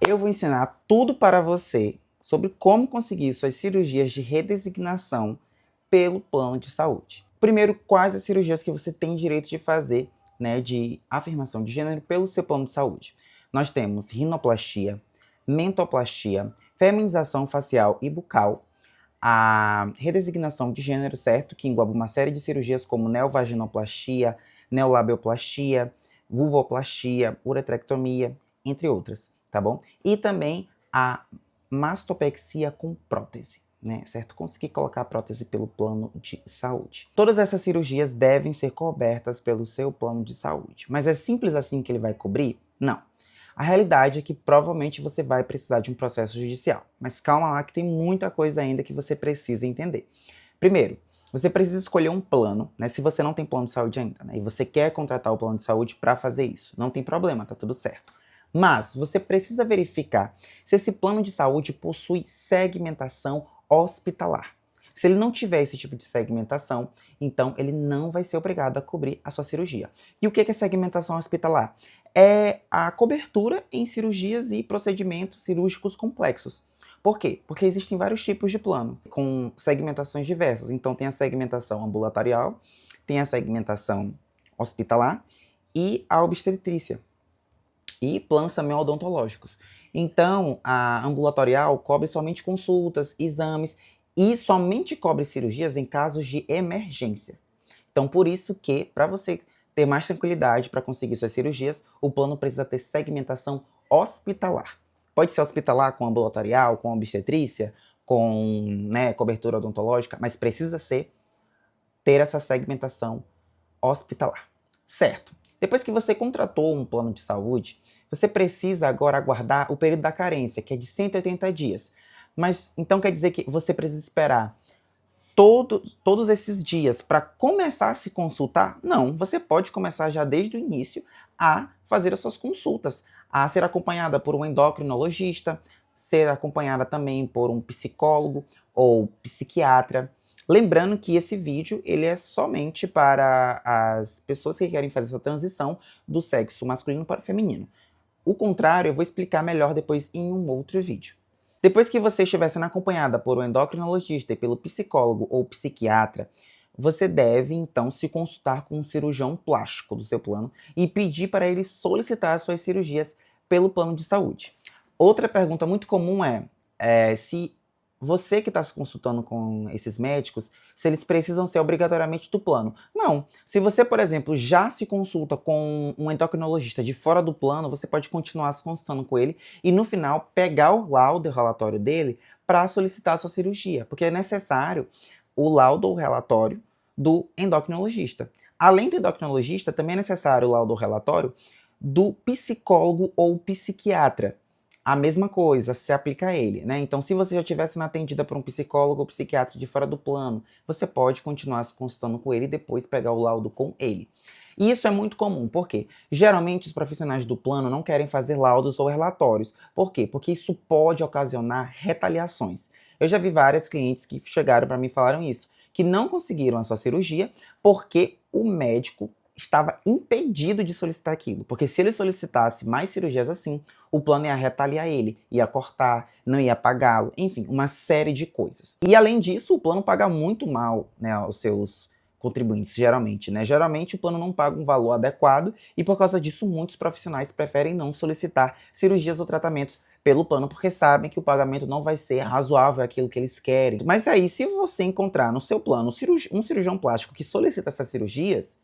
Eu vou ensinar tudo para você sobre como conseguir suas cirurgias de redesignação pelo plano de saúde. Primeiro, quais as cirurgias que você tem direito de fazer, né, de afirmação de gênero pelo seu plano de saúde. Nós temos rinoplastia, mentoplastia, feminização facial e bucal, a redesignação de gênero, certo? Que engloba uma série de cirurgias como neovaginoplastia, neolabioplastia, vulvoplastia, uretrectomia, entre outras, tá bom? E também a mastopexia com prótese, né? Certo? Conseguir colocar a prótese pelo plano de saúde. Todas essas cirurgias devem ser cobertas pelo seu plano de saúde. Mas é simples assim que ele vai cobrir? Não. A realidade é que provavelmente você vai precisar de um processo judicial. Mas calma lá que tem muita coisa ainda que você precisa entender. Primeiro, você precisa escolher um plano, né? Se você não tem plano de saúde ainda, né? E você quer contratar o plano de saúde para fazer isso. Não tem problema, tá tudo certo. Mas você precisa verificar se esse plano de saúde possui segmentação hospitalar. Se ele não tiver esse tipo de segmentação, então ele não vai ser obrigado a cobrir a sua cirurgia. E o que é segmentação hospitalar? É a cobertura em cirurgias e procedimentos cirúrgicos complexos. Por quê? Porque existem vários tipos de plano, com segmentações diversas. Então tem a segmentação ambulatorial, tem a segmentação hospitalar e a obstetrícia. E planos também odontológicos. Então, a ambulatorial cobre somente consultas, exames e somente cobre cirurgias em casos de emergência. Então, por isso que, para você ter mais tranquilidade para conseguir suas cirurgias, o plano precisa ter segmentação hospitalar. Pode ser hospitalar com ambulatorial, com obstetrícia, com, né, cobertura odontológica, mas precisa ter essa segmentação hospitalar. Certo. Depois que você contratou um plano de saúde, você precisa agora aguardar o período da carência, que é de 180 dias. Mas então quer dizer que você precisa esperar todos esses dias para começar a se consultar? Não, você pode começar já desde o início a fazer as suas consultas, a ser acompanhada por um endocrinologista, ser acompanhada também por um psicólogo ou psiquiatra. Lembrando que esse vídeo ele é somente para as pessoas que querem fazer essa transição do sexo masculino para o feminino. O contrário, eu vou explicar melhor depois em um outro vídeo. Depois que você estiver sendo acompanhada por um endocrinologista e pelo psicólogo ou psiquiatra, você deve então se consultar com um cirurgião plástico do seu plano e pedir para ele solicitar as suas cirurgias pelo plano de saúde. Outra pergunta muito comum é se você que está se consultando com esses médicos, se eles precisam ser obrigatoriamente do plano. Não. Se você, por exemplo, já se consulta com um endocrinologista de fora do plano, você pode continuar se consultando com ele e no final pegar o laudo e o relatório dele para solicitar a sua cirurgia, porque é necessário o laudo ou relatório do endocrinologista. Além do endocrinologista, também é necessário o laudo ou relatório do psicólogo ou psiquiatra. A mesma coisa se aplica a ele, né? Então, se você já estiver sendo atendida por um psicólogo ou psiquiatra de fora do plano, você pode continuar se consultando com ele e depois pegar o laudo com ele. E isso é muito comum, por quê? Geralmente os profissionais do plano não querem fazer laudos ou relatórios. Por quê? Porque isso pode ocasionar retaliações. Eu já vi várias clientes que chegaram para mim e falaram isso, que não conseguiram a sua cirurgia porque o médico estava impedido de solicitar aquilo, porque se ele solicitasse mais cirurgias assim, o plano ia retaliar ele, ia cortar, não ia pagá-lo, enfim, uma série de coisas. E além disso, o plano paga muito mal, né, aos seus contribuintes, geralmente, né? Geralmente o plano não paga um valor adequado e por causa disso muitos profissionais preferem não solicitar cirurgias ou tratamentos pelo plano porque sabem que o pagamento não vai ser razoável aquilo que eles querem. Mas aí, se você encontrar no seu plano um cirurgião plástico que solicita essas cirurgias,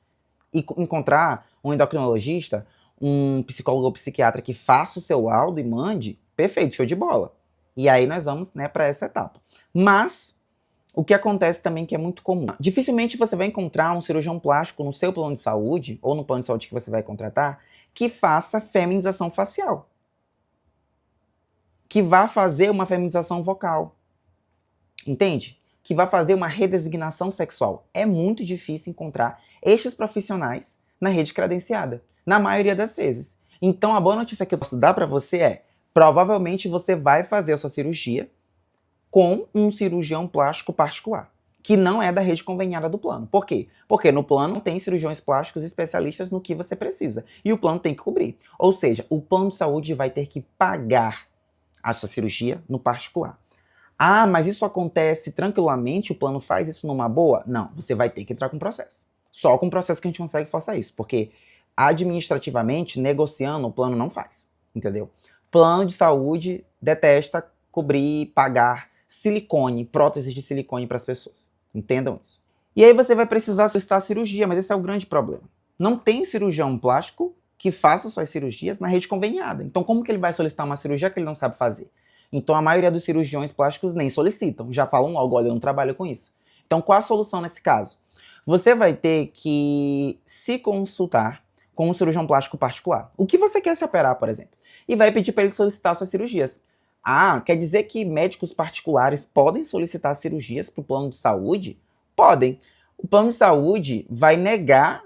e encontrar um endocrinologista, um psicólogo ou psiquiatra que faça o seu laudo e mande, perfeito, show de bola. E aí nós vamos, né, para essa etapa. Mas o que acontece também que é muito comum. Dificilmente você vai encontrar um cirurgião plástico no seu plano de saúde, ou no plano de saúde que você vai contratar, que faça feminização facial. Que vá fazer uma feminização vocal. Entende? Que vai fazer uma redesignação sexual. É muito difícil encontrar estes profissionais na rede credenciada, na maioria das vezes. Então a boa notícia que eu posso dar para você é, provavelmente você vai fazer a sua cirurgia com um cirurgião plástico particular, que não é da rede conveniada do plano. Por quê? Porque no plano tem cirurgiões plásticos especialistas no que você precisa. E o plano tem que cobrir. Ou seja, o plano de saúde vai ter que pagar a sua cirurgia no particular. Ah, mas isso acontece tranquilamente? O plano faz isso numa boa? Não, você vai ter que entrar com processo. Só com processo que a gente consegue forçar isso. Porque administrativamente, negociando, o plano não faz. Entendeu? Plano de saúde detesta cobrir, pagar silicone, próteses de silicone para as pessoas. Entendam isso. E aí você vai precisar solicitar a cirurgia, mas esse é o grande problema. Não tem cirurgião plástico que faça suas cirurgias na rede conveniada. Então como que ele vai solicitar uma cirurgia que ele não sabe fazer? Então a maioria dos cirurgiões plásticos nem solicitam, já falam logo, olha, eu não trabalho com isso. Então qual a solução nesse caso? Você vai ter que se consultar com um cirurgião plástico particular. O que você quer se operar, por exemplo? E vai pedir para ele solicitar suas cirurgias. Ah, quer dizer que médicos particulares podem solicitar cirurgias para o plano de saúde? Podem. O plano de saúde vai negar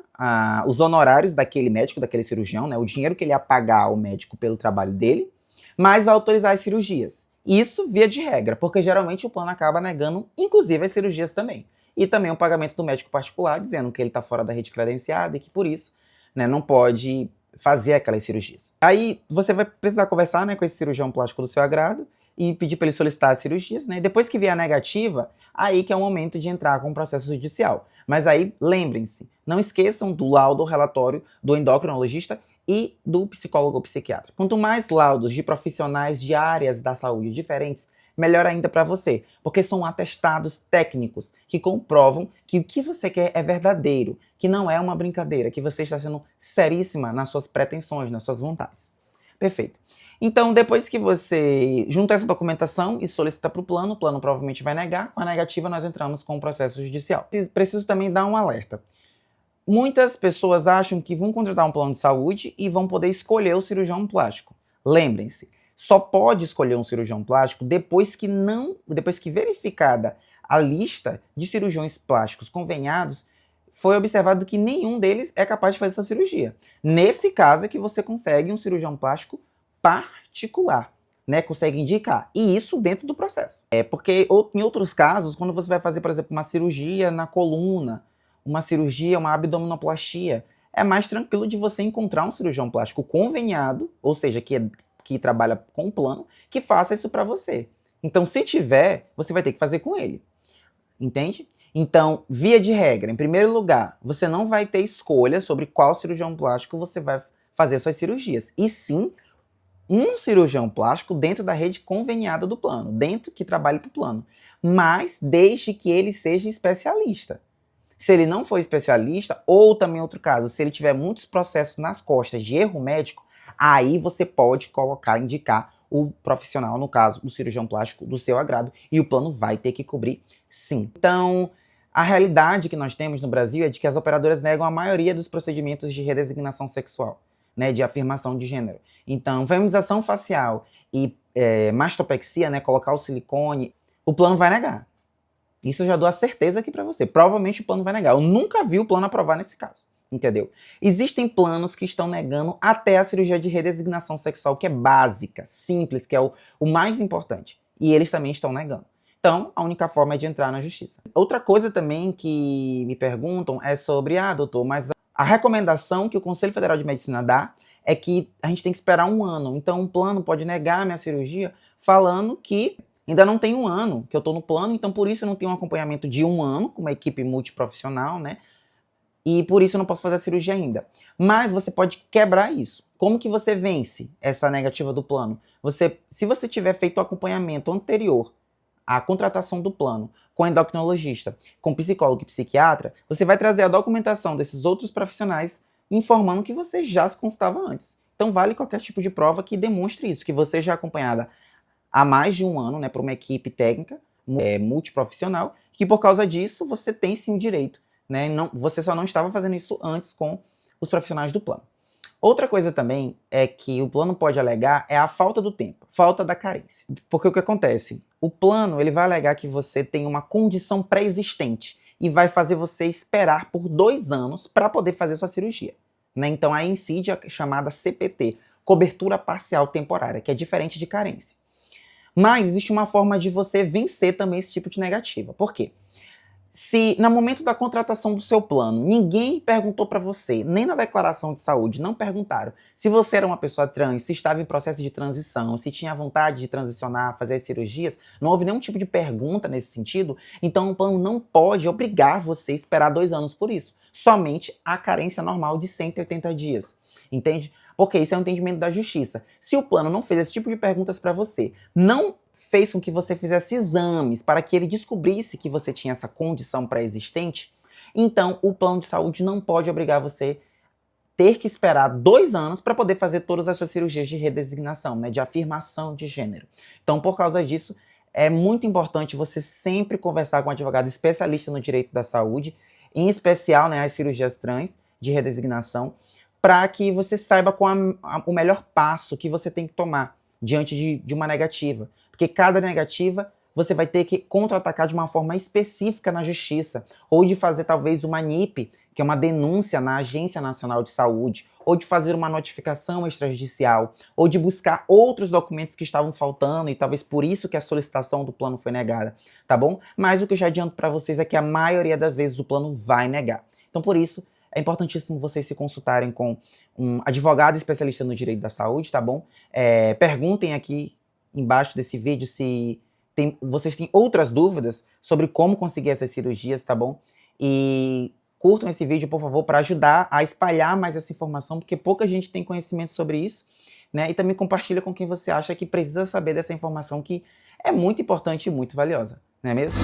os honorários daquele médico, daquele cirurgião, né, o dinheiro que ele ia pagar ao médico pelo trabalho dele, mas vai autorizar as cirurgias. Isso via de regra, porque geralmente o plano acaba negando, inclusive, as cirurgias também. E também o pagamento do médico particular, dizendo que ele está fora da rede credenciada e que por isso, né, não pode fazer aquelas cirurgias. Aí você vai precisar conversar, né, com esse cirurgião plástico do seu agrado e pedir para ele solicitar as cirurgias, né? Depois que vier a negativa, aí que é o momento de entrar com o processo judicial. Mas aí, lembrem-se, não esqueçam do laudo ou relatório do endocrinologista e do psicólogo ou psiquiatra. Quanto mais laudos de profissionais de áreas da saúde diferentes, melhor ainda para você, porque são atestados técnicos que comprovam que o que você quer é verdadeiro, que não é uma brincadeira, que você está sendo seríssima nas suas pretensões, nas suas vontades. Perfeito. Então, depois que você junta essa documentação e solicita para o plano provavelmente vai negar. Com a negativa, nós entramos com o processo judicial. Preciso também dar um alerta. Muitas pessoas acham que vão contratar um plano de saúde e vão poder escolher o cirurgião plástico. Lembrem-se, só pode escolher um cirurgião plástico depois que verificada a lista de cirurgiões plásticos conveniados, foi observado que nenhum deles é capaz de fazer essa cirurgia. Nesse caso é que você consegue um cirurgião plástico particular, né? Consegue indicar. E isso dentro do processo. Porque em outros casos, quando você vai fazer, por exemplo, uma cirurgia na coluna, uma abdominoplastia, é mais tranquilo de você encontrar um cirurgião plástico conveniado, ou seja, que trabalha com o plano, que faça isso para você. Então, se tiver, você vai ter que fazer com ele. Entende? Então, via de regra, em primeiro lugar, você não vai ter escolha sobre qual cirurgião plástico você vai fazer suas cirurgias. E sim, um cirurgião plástico dentro da rede conveniada do plano, dentro que trabalhe para o plano. Mas deixe que ele seja especialista. Se ele não for especialista, ou também outro caso, se ele tiver muitos processos nas costas de erro médico, aí você pode indicar o profissional, no caso, o cirurgião plástico do seu agrado, e o plano vai ter que cobrir sim. Então, a realidade que nós temos no Brasil é de que as operadoras negam a maioria dos procedimentos de redesignação sexual, né, de afirmação de gênero. Então, feminização facial e mastopexia, né, colocar o silicone, o plano vai negar. Isso eu já dou a certeza aqui pra você. Provavelmente o plano vai negar. Eu nunca vi o plano aprovar nesse caso. Entendeu? Existem planos que estão negando até a cirurgia de redesignação sexual, que é básica, simples, que é o mais importante. E eles também estão negando. Então, a única forma é de entrar na justiça. Outra coisa também que me perguntam é sobre, doutor, mas a recomendação que o Conselho Federal de Medicina dá é que a gente tem que esperar 1 ano. Então, um plano pode negar a minha cirurgia falando que ainda não tem 1 ano que eu estou no plano, então por isso eu não tenho um acompanhamento de 1 ano com uma equipe multiprofissional, né? E por isso eu não posso fazer a cirurgia ainda. Mas você pode quebrar isso. Como que você vence essa negativa do plano? Se você tiver feito o acompanhamento anterior à contratação do plano com endocrinologista, com psicólogo e psiquiatra, você vai trazer a documentação desses outros profissionais informando que você já se consultava antes. Então vale qualquer tipo de prova que demonstre isso, que você já é acompanhada há mais de 1 ano, né, por uma equipe técnica multiprofissional, que por causa disso você tem sim o direito, né? Você só não estava fazendo isso antes com os profissionais do plano. Outra coisa também é que o plano pode alegar é a falta do tempo, falta da carência. Porque o que acontece? O plano ele vai alegar que você tem uma condição pré-existente e vai fazer você esperar por 2 anos para poder fazer sua cirurgia, né? Então aí incide a chamada CPT, cobertura parcial temporária, que é diferente de carência. Mas existe uma forma de você vencer também esse tipo de negativa. Por quê? Se no momento da contratação do seu plano, ninguém perguntou para você, nem na declaração de saúde, não perguntaram se você era uma pessoa trans, se estava em processo de transição, se tinha vontade de transicionar, fazer as cirurgias, não houve nenhum tipo de pergunta nesse sentido, então o plano não pode obrigar você a esperar 2 anos por isso. Somente a carência normal de 180 dias. Entende? Porque isso é um entendimento da justiça. Se o plano não fez esse tipo de perguntas para você, não fez com que você fizesse exames para que ele descobrisse que você tinha essa condição pré-existente, então o plano de saúde não pode obrigar você ter que esperar 2 anos para poder fazer todas as suas cirurgias de redesignação, né, de afirmação de gênero. Então, por causa disso, é muito importante você sempre conversar com um advogado especialista no direito da saúde, em especial, né, as cirurgias trans de redesignação, para que você saiba qual o melhor passo que você tem que tomar diante de uma negativa. Porque cada negativa você vai ter que contra-atacar de uma forma específica na justiça, ou de fazer talvez uma NIP, que é uma denúncia na Agência Nacional de Saúde, ou de fazer uma notificação extrajudicial, ou de buscar outros documentos que estavam faltando e talvez por isso que a solicitação do plano foi negada, tá bom? Mas o que eu já adianto para vocês é que a maioria das vezes o plano vai negar. Então por isso é importantíssimo vocês se consultarem com um advogado especialista no direito da saúde, tá bom? Perguntem aqui embaixo desse vídeo se vocês têm outras dúvidas sobre como conseguir essas cirurgias, tá bom? E curtam esse vídeo, por favor, para ajudar a espalhar mais essa informação, porque pouca gente tem conhecimento sobre isso, né? E também compartilha com quem você acha que precisa saber dessa informação que é muito importante e muito valiosa, não é mesmo?